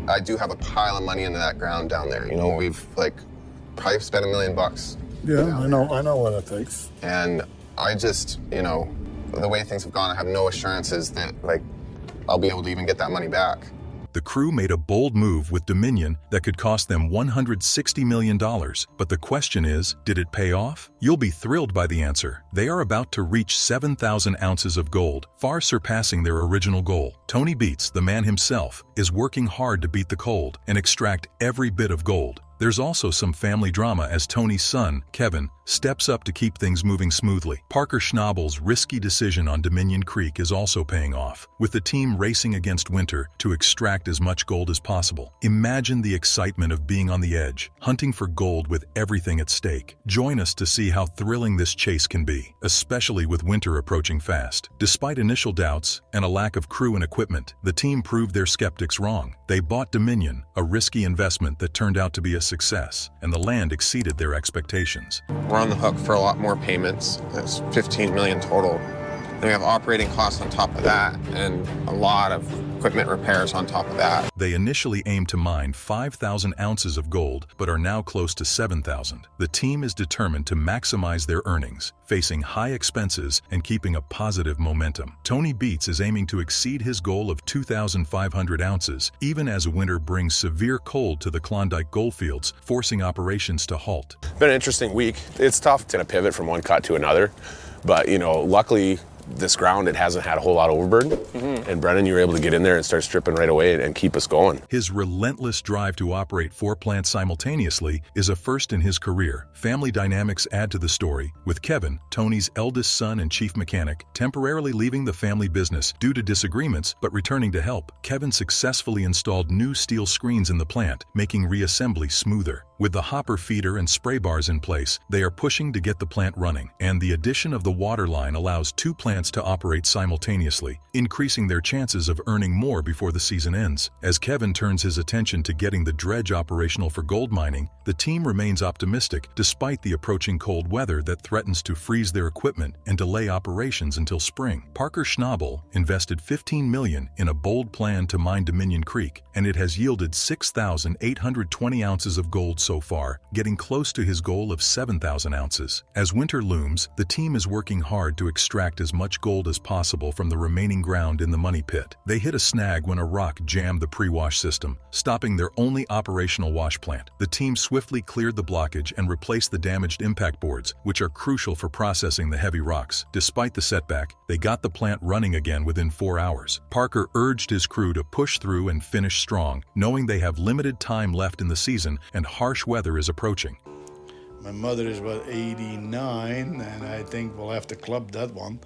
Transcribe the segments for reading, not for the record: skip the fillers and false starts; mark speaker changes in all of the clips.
Speaker 1: I do have a pile of money into that ground down there. You know, we've like probably spent $1 million.
Speaker 2: Yeah, I know what it takes.
Speaker 1: And I just, you know, the way things have gone, I have no assurances that like I'll be able to even get that money back.
Speaker 3: The crew made a bold move with Dominion that could cost them $160 million. But the question is, did it pay off? You'll be thrilled by the answer. They are about to reach 7,000 ounces of gold, far surpassing their original goal. Tony Beets, the man himself, is working hard to beat the cold and extract every bit of gold. There's also some family drama as Tony's son, Kevin, steps up to keep things moving smoothly. Parker Schnabel's risky decision on Dominion Creek is also paying off, with the team racing against winter to extract as much gold as possible. Imagine the excitement of being on the edge, hunting for gold with everything at stake. Join us to see how thrilling this chase can be, especially with winter approaching fast. Despite initial doubts and a lack of crew and equipment, the team proved their skeptics wrong. They bought Dominion, a risky investment that turned out to be a success, and the land exceeded their expectations.
Speaker 1: We're on the hook for a lot more payments. That's $15 million total. Then we have operating costs on top of that and a lot of equipment repairs on top of that.
Speaker 3: They initially aimed to mine 5,000 ounces of gold, but are now close to 7,000. The team is determined to maximize their earnings, facing high expenses and keeping a positive momentum. Tony Beets is aiming to exceed his goal of 2,500 ounces, even as winter brings severe cold to the Klondike goldfields, forcing operations to halt.
Speaker 4: Been an interesting week. It's tough to pivot from one cut to another, but you know, luckily this ground, it hasn't had a whole lot of overburden. And Brennan, you were able to get in there and start stripping right away and keep us going.
Speaker 3: His relentless drive to operate 4 plants simultaneously is a first in his career. Family dynamics add to the story, with Kevin, Tony's eldest son and chief mechanic, temporarily leaving the family business due to disagreements but returning to help. Kevin successfully installed new steel screens in the plant, making reassembly smoother. With the hopper feeder and spray bars in place, they are pushing to get the plant running, and the addition of the water line allows 2 plants to operate simultaneously, increasing their chances of earning more before the season ends. As Kevin turns his attention to getting the dredge operational for gold mining, the team remains optimistic despite the approaching cold weather that threatens to freeze their equipment and delay operations until spring. Parker Schnabel invested $15 million in a bold plan to mine Dominion Creek, and it has yielded 6,820 ounces of gold so far, getting close to his goal of 7,000 ounces. As winter looms, the team is working hard to extract as much gold as possible from the remaining ground in the money pit. They hit a snag when a rock jammed the pre-wash system, stopping their only operational wash plant. The team swiftly cleared the blockage and replaced the damaged impact boards, which are crucial for processing the heavy rocks. Despite the setback, they got the plant running again within 4 hours. Parker urged his crew to push through and finish strong, knowing they have limited time left in the season and harsh weather is approaching.
Speaker 2: My mother is about 89, and I think we'll have to club that one.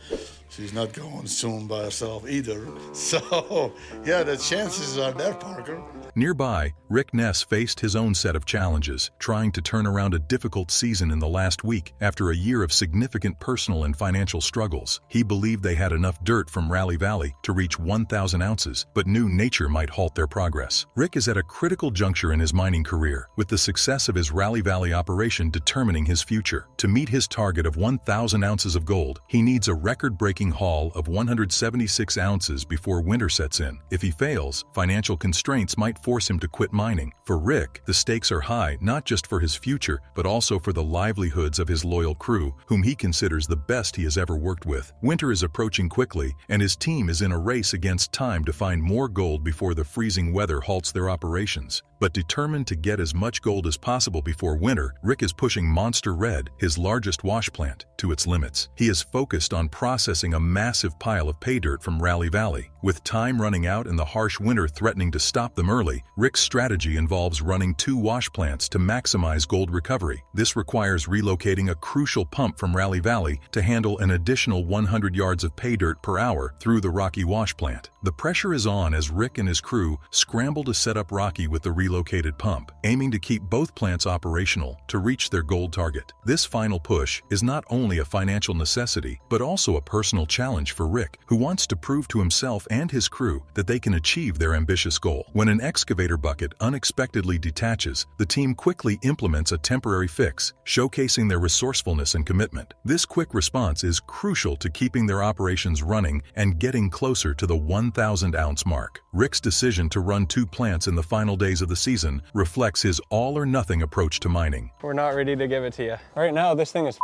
Speaker 2: She's not going soon by herself either. So, yeah, the chances are there, Parker.
Speaker 3: Nearby, Rick Ness faced his own set of challenges, trying to turn around a difficult season in the last week after a year of significant personal and financial struggles. He believed they had enough dirt from Rally Valley to reach 1,000 ounces, but knew nature might halt their progress. Rick is at a critical juncture in his mining career, with the success of his Rally Valley operation determining his future. To meet his target of 1,000 ounces of gold, he needs a record-breaking haul of 176 ounces before winter sets in. If he fails, financial constraints might force him to quit mining. For Rick, the stakes are high not just for his future, but also for the livelihoods of his loyal crew, whom he considers the best he has ever worked with. Winter is approaching quickly, and his team is in a race against time to find more gold before the freezing weather halts their operations. But determined to get as much gold as possible before winter, Rick is pushing Monster Red, his largest wash plant, to its limits. He is focused on processing a massive pile of pay dirt from Rally Valley. With time running out and the harsh winter threatening to stop them early, Rick's strategy involves running 2 wash plants to maximize gold recovery. This requires relocating a crucial pump from Rally Valley to handle an additional 100 yards of pay dirt per hour through the Rocky wash plant. The pressure is on as Rick and his crew scramble to set up Rocky with the relocated pump, aiming to keep both plants operational to reach their gold target. This final push is not only a financial necessity, but also a personal challenge for Rick, who wants to prove to himself and his crew that they can achieve their ambitious goal. When an excavator bucket unexpectedly detaches, the team quickly implements a temporary fix, showcasing their resourcefulness and commitment. This quick response is crucial to keeping their operations running and getting closer to the 1,000-ounce mark. Rick's decision to run 2 plants in the final days of the season reflects his all-or-nothing approach to mining.
Speaker 5: We're not ready to give it to you. Right now, this thing is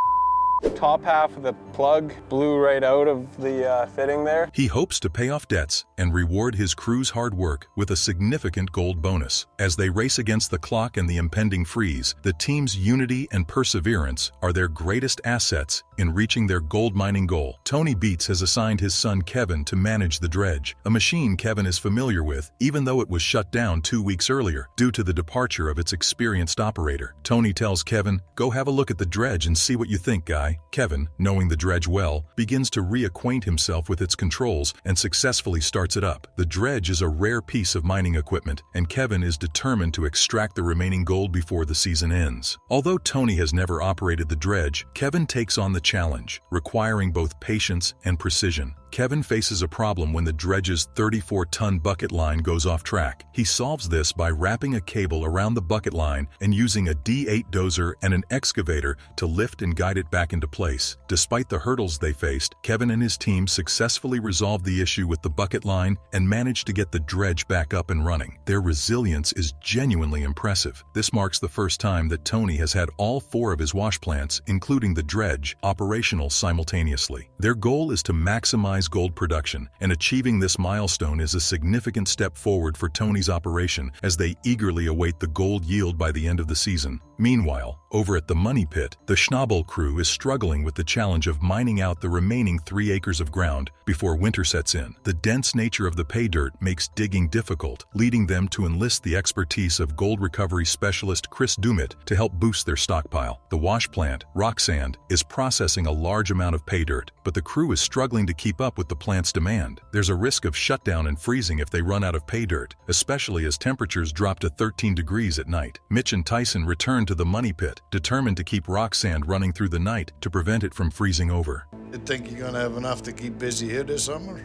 Speaker 5: top half of the plug blew right out of the fitting there.
Speaker 3: He hopes to pay off debts and reward his crew's hard work with a significant gold bonus. As they race against the clock and the impending freeze, the team's unity and perseverance are their greatest assets in reaching their gold mining goal. Tony Beets has assigned his son Kevin to manage the dredge, a machine Kevin is familiar with, even though it was shut down 2 weeks earlier due to the departure of its experienced operator. Tony tells Kevin, "Go have a look at the dredge and see what you think, guy." Kevin, knowing the dredge well, begins to reacquaint himself with its controls and successfully starts it up. The dredge is a rare piece of mining equipment, and Kevin is determined to extract the remaining gold before the season ends. Although Tony has never operated the dredge, Kevin takes on the challenge, requiring both patience and precision. Kevin faces a problem when the dredge's 34-ton bucket line goes off track. He solves this by wrapping a cable around the bucket line and using a D8 dozer and an excavator to lift and guide it back into place. Despite the hurdles they faced, Kevin and his team successfully resolved the issue with the bucket line and managed to get the dredge back up and running. Their resilience is genuinely impressive. This marks the first time that Tony has had all 4 of his wash plants, including the dredge, operational simultaneously. Their goal is to maximize gold production, and achieving this milestone is a significant step forward for Tony's operation as they eagerly await the gold yield by the end of the season. Meanwhile, over at the money pit, the Schnabel crew is struggling with the challenge of mining out the remaining 3 acres of ground before winter sets in. The dense nature of the pay dirt makes digging difficult, leading them to enlist the expertise of gold recovery specialist Chris Dumit to help boost their stockpile. The wash plant, rock sand, is processing a large amount of pay dirt, but the crew is struggling to keep up with the plant's demand. There's a risk of shutdown and freezing if they run out of pay dirt, especially as temperatures drop to 13 degrees at night. Mitch and Tyson return to the money pit, determined to keep rock sand running through the night to prevent it from freezing over.
Speaker 2: You think you're gonna have enough to keep busy here this summer?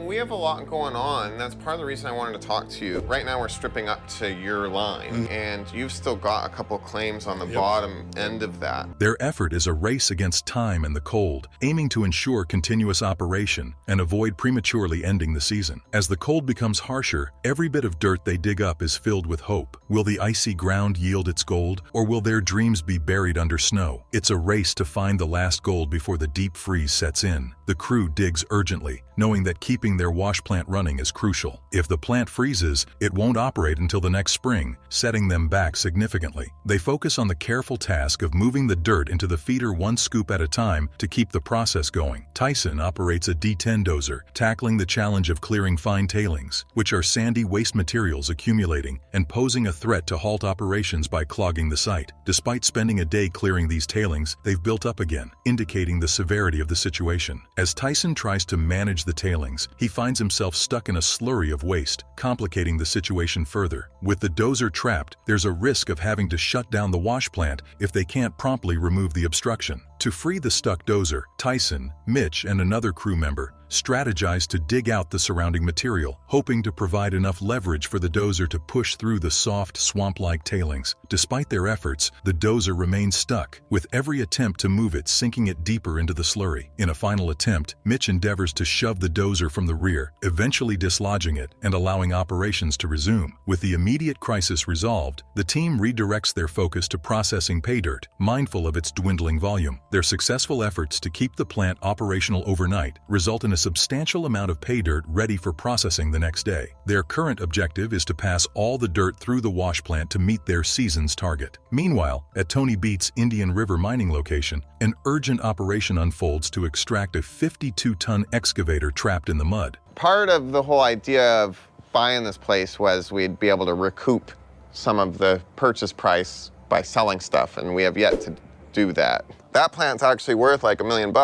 Speaker 1: We have a lot going on. That's part of the reason I wanted to talk to you. Right now we're stripping up to your line, and you've still got a couple claims on the bottom end of that.
Speaker 3: Their effort is a race against time and the cold, aiming to ensure continuous operation and avoid prematurely ending the season. As the cold becomes harsher, every bit of dirt they dig up is filled with hope. Will the icy ground yield its gold, or will their dreams be buried under snow? It's a race to find the last gold before the deep freeze sets in. The crew digs urgently, knowing that keeping their wash plant running is crucial. If the plant freezes, it won't operate until the next spring, setting them back significantly. They focus on the careful task of moving the dirt into the feeder 1 scoop at a time to keep the process going. Tyson operates a D10 dozer, tackling the challenge of clearing fine tailings, which are sandy waste materials accumulating and posing a threat to halt operations by clogging the site. Despite spending a day clearing these tailings, they've built up again, indicating the severity of the situation. As Tyson tries to manage the tailings, he finds himself stuck in a slurry of waste, complicating the situation further. With the dozer trapped, there's a risk of having to shut down the wash plant if they can't promptly remove the obstruction. To free the stuck dozer, Tyson, Mitch, and another crew member strategized to dig out the surrounding material, hoping to provide enough leverage for the dozer to push through the soft, swamp-like tailings. Despite their efforts, the dozer remains stuck, with every attempt to move it sinking it deeper into the slurry. In a final attempt, Mitch endeavors to shove the dozer from the rear, eventually dislodging it and allowing operations to resume. With the immediate crisis resolved, the team redirects their focus to processing pay dirt, mindful of its dwindling volume. Their successful efforts to keep the plant operational overnight result in a substantial amount of pay dirt ready for processing the next day. Their current objective is to pass all the dirt through the wash plant to meet their season's target. Meanwhile, at Tony Beets' Indian River mining location, an urgent operation unfolds to extract a 52-ton excavator trapped in the mud.
Speaker 1: Part of the whole idea of buying this place was we'd be able to recoup some of the purchase price by selling stuff, and we have yet to do that. that plant's actually worth like $1 million.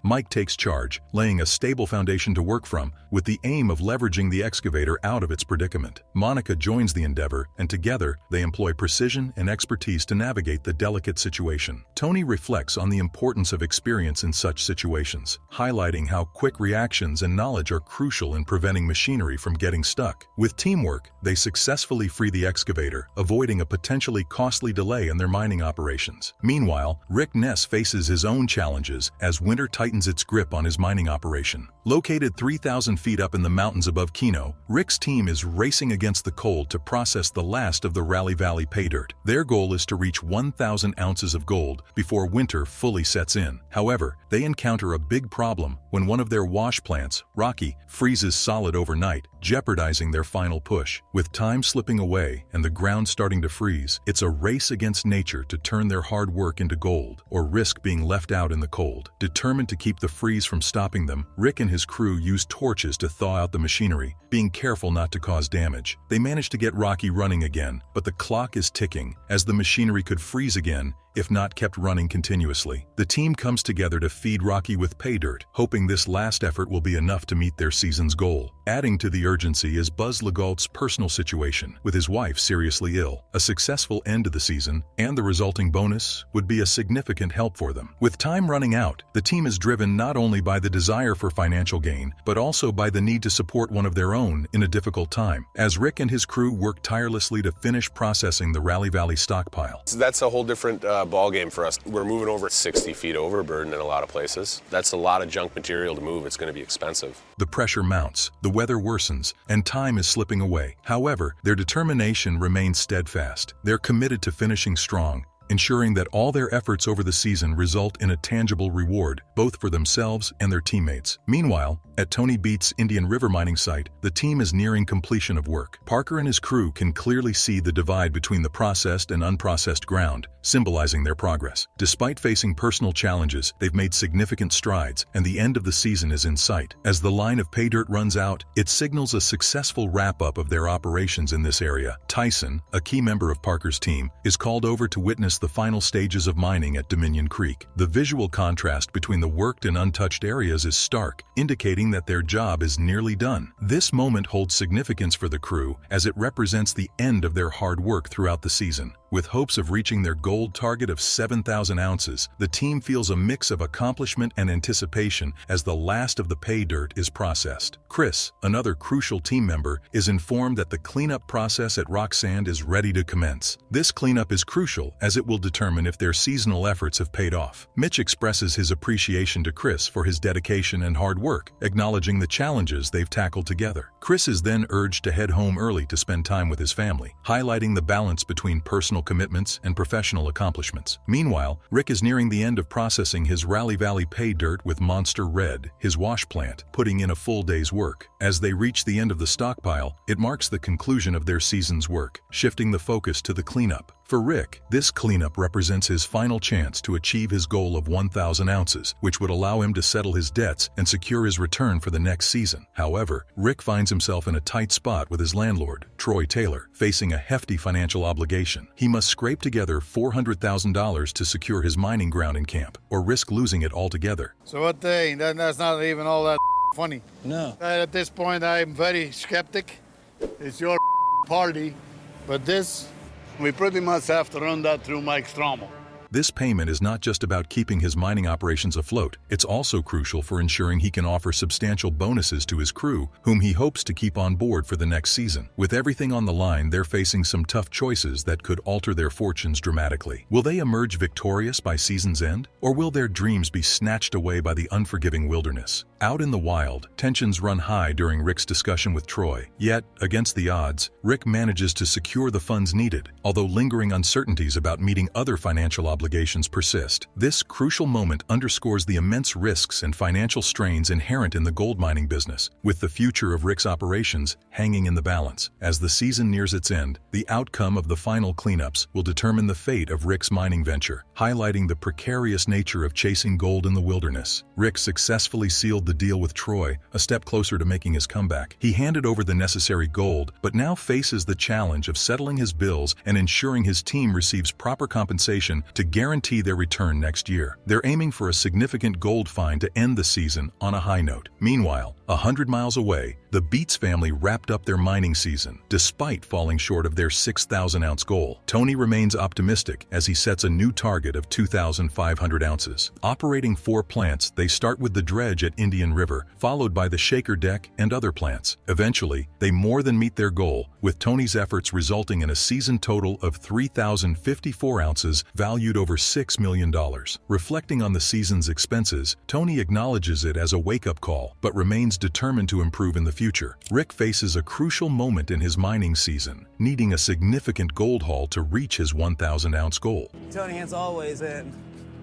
Speaker 3: Mike takes charge, laying a stable foundation to work from, with the aim of leveraging the excavator out of its predicament. Monica joins the endeavor, and together, they employ precision and expertise to navigate the delicate situation. Tony reflects on the importance of experience in such situations, highlighting how quick reactions and knowledge are crucial in preventing machinery from getting stuck. With teamwork, they successfully free the excavator, avoiding a potentially costly delay in their mining operations. Meanwhile, Rick Ness faces his own challenges as winter tightens its grip on his mining operation. Located 3,000 feet up in the mountains above Keno, Rick's team is racing against the cold to process the last of the Rally Valley pay dirt. Their goal is to reach 1,000 ounces of gold before winter fully sets in. However, they encounter a big problem when one of their wash plants, Rocky, freezes solid overnight, jeopardizing their final push. With time slipping away and the ground starting to freeze, it's a race against nature to turn their hard work into gold, or risk being left out in the cold. Determined to keep the freeze from stopping them, Rick and his crew use torches to thaw out the machinery, being careful not to cause damage. They manage to get Rocky running again, but the clock is ticking, as the machinery could freeze again if not kept running continuously. The team comes together to feed Rocky with pay dirt, hoping this last effort will be enough to meet their season's goal. Adding to the urgency is Buzz Legault's personal situation, with his wife seriously ill. A successful end to the season, and the resulting bonus, would be a significant help for them. With time running out, the team is driven not only by the desire for financial gain, but also by the need to support one of their own in a difficult time, as Rick and his crew work tirelessly to finish processing the Rally Valley stockpile.
Speaker 4: That's a whole different ball game for us. We're moving over 60 feet overburden in a lot of places. That's a lot of junk material to move. It's going to be expensive.
Speaker 3: The pressure mounts, the weather worsens, and time is slipping away. However, their determination remains steadfast. They're committed to finishing strong, ensuring that all their efforts over the season result in a tangible reward, both for themselves and their teammates. Meanwhile, at Tony Beets' Indian River mining site, the team is nearing completion of work. Parker and his crew can clearly see the divide between the processed and unprocessed ground, symbolizing their progress. Despite facing personal challenges, they've made significant strides, and the end of the season is in sight. As the line of pay dirt runs out, it signals a successful wrap-up of their operations in this area. Tyson, a key member of Parker's team, is called over to witness the final stages of mining at Dominion Creek. The visual contrast between the worked and untouched areas is stark, indicating that their job is nearly done. This moment holds significance for the crew, as it represents the end of their hard work throughout the season. With hopes of reaching their gold target of 7,000 ounces, the team feels a mix of accomplishment and anticipation as the last of the pay dirt is processed. Chris, another crucial team member, is informed that the cleanup process at Rock Sand is ready to commence. This cleanup is crucial as it will determine if their seasonal efforts have paid off. Mitch expresses his appreciation to Chris for his dedication and hard work, acknowledging the challenges they've tackled together. Chris is then urged to head home early to spend time with his family, highlighting the balance between personal commitments and professional accomplishments. Meanwhile, Rick is nearing the end of processing his Rally Valley pay dirt with Monster Red, his wash plant, putting in a full day's work. As they reach the end of the stockpile, it marks the conclusion of their season's work, shifting the focus to the cleanup. For Rick, this cleanup represents his final chance to achieve his goal of 1,000 ounces, which would allow him to settle his debts and secure his return for the next season. However, Rick finds himself in a tight spot with his landlord, Troy Taylor, facing a hefty financial obligation. He must scrape together $400,000 to secure his mining ground in camp, or risk losing it altogether.
Speaker 2: So what that's not even all that funny.
Speaker 5: No.
Speaker 2: At this point, I'm very skeptic. It's your party, but this, we pretty much have to run that through Mike Strommel.
Speaker 3: This payment is not just about keeping his mining operations afloat, it's also crucial for ensuring he can offer substantial bonuses to his crew, whom he hopes to keep on board for the next season. With everything on the line, they're facing some tough choices that could alter their fortunes dramatically. Will they emerge victorious by season's end, or will their dreams be snatched away by the unforgiving wilderness? Out in the wild, tensions run high during Rick's discussion with Troy. Yet, against the odds, Rick manages to secure the funds needed, although lingering uncertainties about meeting other financial obligations persist. This crucial moment underscores the immense risks and financial strains inherent in the gold mining business, with the future of Rick's operations hanging in the balance. As the season nears its end, the outcome of the final cleanups will determine the fate of Rick's mining venture, highlighting the precarious nature of chasing gold in the wilderness. Rick successfully sealed the deal with Troy, a step closer to making his comeback. He handed over the necessary gold, but now faces the challenge of settling his bills and ensuring his team receives proper compensation to guarantee their return next year. They're aiming for a significant gold find to end the season on a high note. Meanwhile, 100 miles away, the Beets family wrapped up their mining season, despite falling short of their 6,000-ounce goal. Tony remains optimistic as he sets a new target of 2,500 ounces. Operating 4 plants, they start with the dredge at Indian River, followed by the shaker deck and other plants. Eventually, they more than meet their goal, with Tony's efforts resulting in a season total of 3,054 ounces valued over $6 million. Reflecting on the season's expenses, Tony acknowledges it as a wake-up call, but remains determined to improve in the future. Rick faces a crucial moment in his mining season, needing a significant gold haul to reach his 1,000-ounce goal.
Speaker 6: Tony has always been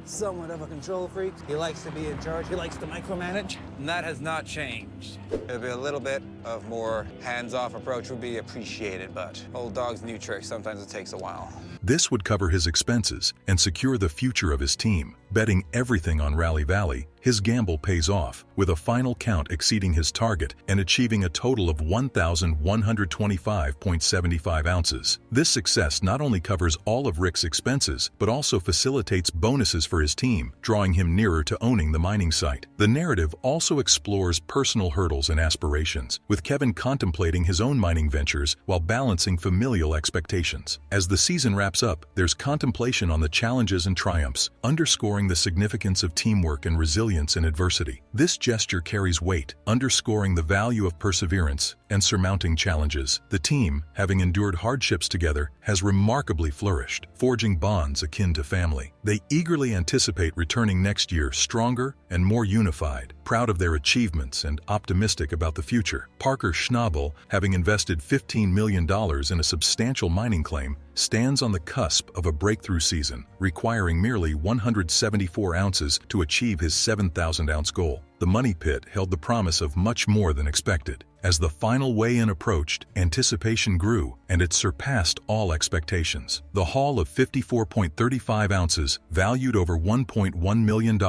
Speaker 6: somewhat of a control freak. He likes to be in charge. He likes to micromanage, and that has not changed.
Speaker 7: It'll be a little bit of more hands-off approach would be appreciated, but old dog's new tricks, sometimes it takes a while.
Speaker 3: This would cover his expenses and secure the future of his team. Betting everything on Rally Valley, his gamble pays off, with a final count exceeding his target and achieving a total of 1,125.75 ounces. This success not only covers all of Rick's expenses, but also facilitates bonuses for his team, drawing him nearer to owning the mining site. The narrative also explores personal hurdles and aspirations, with Kevin contemplating his own mining ventures while balancing familial expectations. As the season wraps up, there's contemplation on the challenges and triumphs, underscoring the significance of teamwork and resilience in adversity. This gesture carries weight, underscoring the value of perseverance and surmounting challenges. The team, having endured hardships together, has remarkably flourished, forging bonds akin to family. They eagerly anticipate returning next year stronger and more unified, proud of their achievements and optimistic about the future. Parker Schnabel, having invested $15 million in a substantial mining claim, stands on the cusp of a breakthrough season, requiring merely 174 ounces to achieve his 7,000-ounce goal. The money pit held the promise of much more than expected. As the final weigh-in approached, anticipation grew, and it surpassed all expectations. The haul of 54.35 ounces, valued over $1.1 million,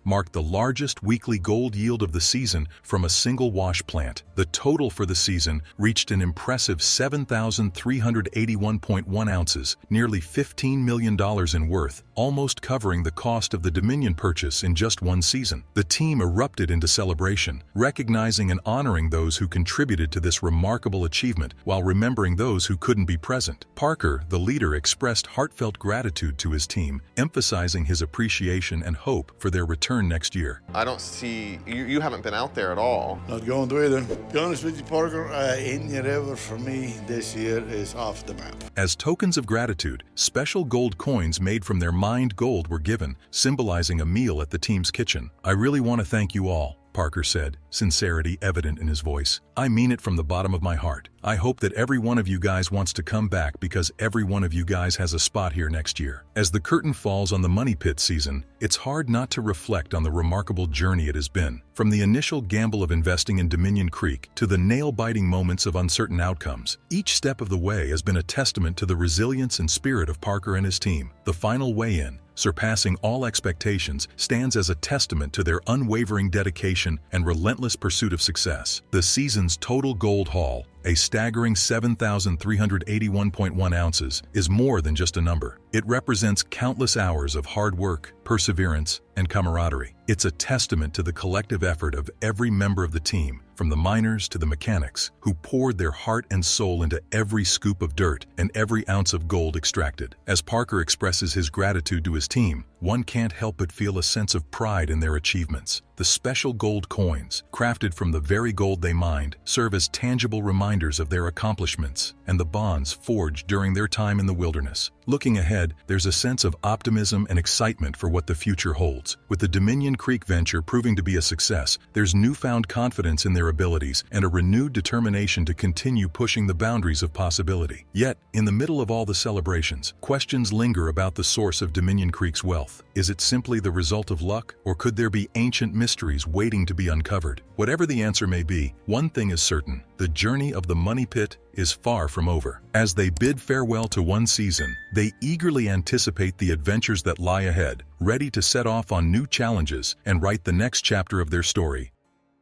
Speaker 3: marked the largest weekly gold yield of the season from a single wash plant. The total for the season reached an impressive 7,381.1 ounces, nearly $15 million in worth, almost covering the cost of the Dominion purchase in just one season. The team erupted into celebration, recognizing and honoring those who contributed to this remarkable achievement while remembering those who couldn't be present. Parker, the leader, expressed heartfelt gratitude to his team, emphasizing his appreciation and hope for their return next year.
Speaker 1: I don't see, you haven't been out there at all.
Speaker 2: Not going to either. To be honest with you, Parker, Indian River for me this year is off the map.
Speaker 3: As tokens of gratitude, special gold coins made from their mined gold were given, symbolizing a meal at the team's kitchen. "I really want to thank you all," Parker said, sincerity evident in his voice. "I mean it from the bottom of my heart. I hope that every one of you guys wants to come back because every one of you guys has a spot here next year." As the curtain falls on the money pit season, it's hard not to reflect on the remarkable journey it has been. From the initial gamble of investing in Dominion Creek to the nail-biting moments of uncertain outcomes, each step of the way has been a testament to the resilience and spirit of Parker and his team. The final weigh-in, surpassing all expectations, stands as a testament to their unwavering dedication and relentless pursuit of success. The season's total gold haul, a staggering 7,381.1 ounces, is more than just a number. It represents countless hours of hard work, perseverance, and camaraderie. It's a testament to the collective effort of every member of the team, from the miners to the mechanics, who poured their heart and soul into every scoop of dirt and every ounce of gold extracted. As Parker expresses his gratitude to his team, one can't help but feel a sense of pride in their achievements. The special gold coins, crafted from the very gold they mined, serve as tangible reminders of their accomplishments and the bonds forged during their time in the wilderness. Looking ahead, there's a sense of optimism and excitement for what the future holds. With the Dominion Creek venture proving to be a success, there's newfound confidence in their abilities and a renewed determination to continue pushing the boundaries of possibility. Yet, in the middle of all the celebrations, questions linger about the source of Dominion Creek's wealth. Is it simply the result of luck, or could there be ancient mysteries waiting to be uncovered? Whatever the answer may be, one thing is certain: the journey of the money pit is far from over. As they bid farewell to one season, they eagerly anticipate the adventures that lie ahead, ready to set off on new challenges and write the next chapter of their story.